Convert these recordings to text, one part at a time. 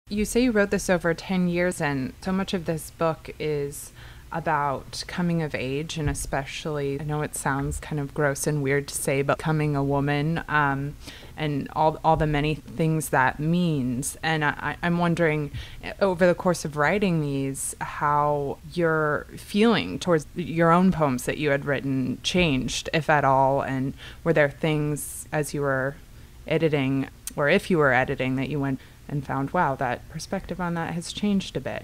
You say you wrote this over 10 years, and so much of this book is about coming of age, and especially, I know it sounds kind of gross and weird to say, but becoming a woman, and all the many things that means. And I'm wondering, over the course of writing these, how your feeling towards your own poems that you had written changed, if at all, and were there things as you were editing, or if you were editing, that you went and found, wow, that perspective on that has changed a bit?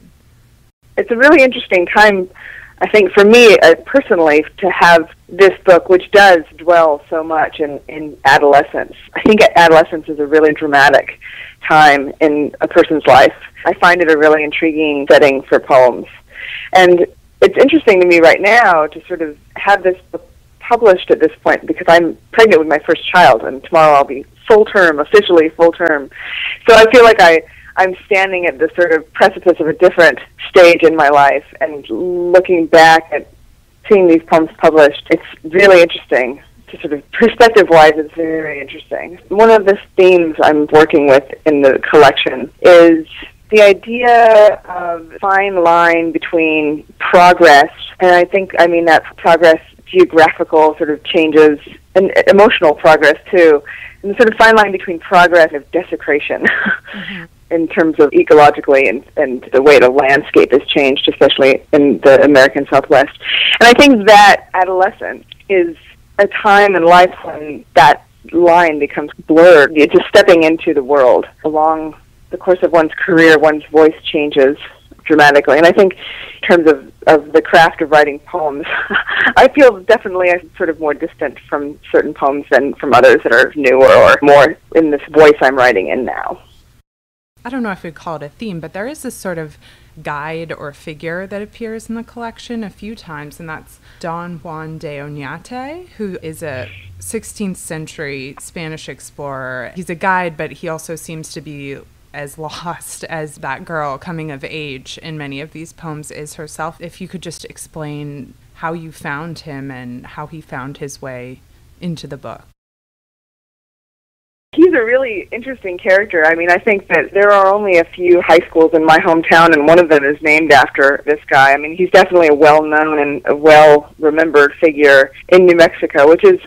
It's a really interesting time, I think, for me personally, to have this book, which does dwell so much in adolescence. I think adolescence is a really dramatic time in a person's life. I find it a really intriguing setting for poems. And it's interesting to me right now to sort of have this book published at this point, because I'm pregnant with my first child, and tomorrow I'll be officially full term. So I feel like I'm standing at the sort of precipice of a different stage in my life, and looking back at seeing these poems published, it's really interesting. To sort of perspective-wise, it's very interesting. One of the themes I'm working with in the collection is the idea of fine line between progress, and I mean that progress, geographical sort of changes, and emotional progress too, and the sort of fine line between progress and desecration. Mm-hmm. In terms of ecologically and the way the landscape has changed, especially in the American Southwest. And I think that adolescence is a time in life when that line becomes blurred. It's just stepping into the world. Along the course of one's career, one's voice changes dramatically. And I think in terms of the craft of writing poems, I feel definitely sort of more distant from certain poems than from others that are newer or more in this voice I'm writing in now. I don't know if we'd call it a theme, but there is this sort of guide or figure that appears in the collection a few times, and that's Don Juan de Oñate, who is a 16th century Spanish explorer. He's a guide, but he also seems to be as lost as that girl coming of age in many of these poems is herself. If you could just explain how you found him and how he found his way into the book. He's a really interesting character. I mean, I think that there are only a few high schools in my hometown, and one of them is named after this guy. I mean, he's definitely a well-known and a well-remembered figure in New Mexico, which is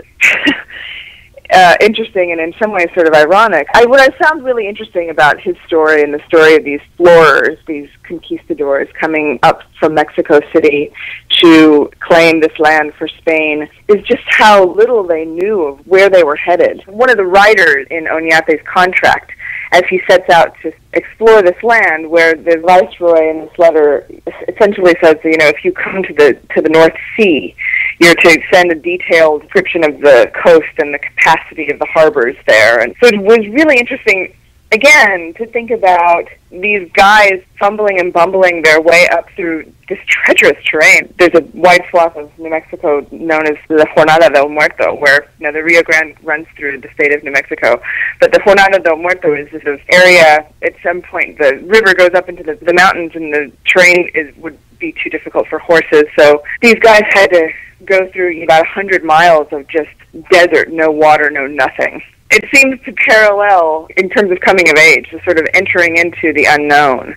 interesting and in some ways sort of ironic. What I found really interesting about his story and the story of these explorers, these conquistadors coming up from Mexico City to claim this land for Spain, is just how little they knew of where they were headed. One of the writers in Oñate's contract, as he sets out to explore this land, where the viceroy in this letter essentially says, if you come to the North Sea, you're to send a detailed description of the coast and the capacity of the harbors there. And so it was really interesting, again, to think about these guys fumbling and bumbling their way up through this treacherous terrain. There's a wide swath of New Mexico known as the Jornada del Muerto, where the Rio Grande runs through the state of New Mexico. But the Jornada del Muerto is this area, at some point the river goes up into the mountains, and the terrain would be too difficult for horses. So these guys had to go through about 100 miles of just desert, no water, no nothing. It seems to parallel, in terms of coming of age, the sort of entering into the unknown,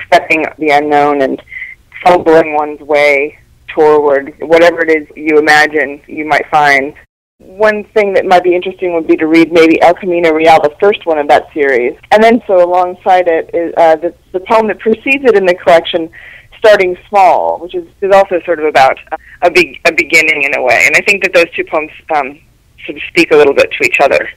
stepping the unknown and fumbling one's way toward whatever it is you imagine you might find. One thing that might be interesting would be to read maybe El Camino Real, the first one of that series. And then so alongside it is the poem that precedes it in the collection, Starting Small, which is also sort of about a beginning in a way. And I think that those two poems sort of speak a little bit to each other.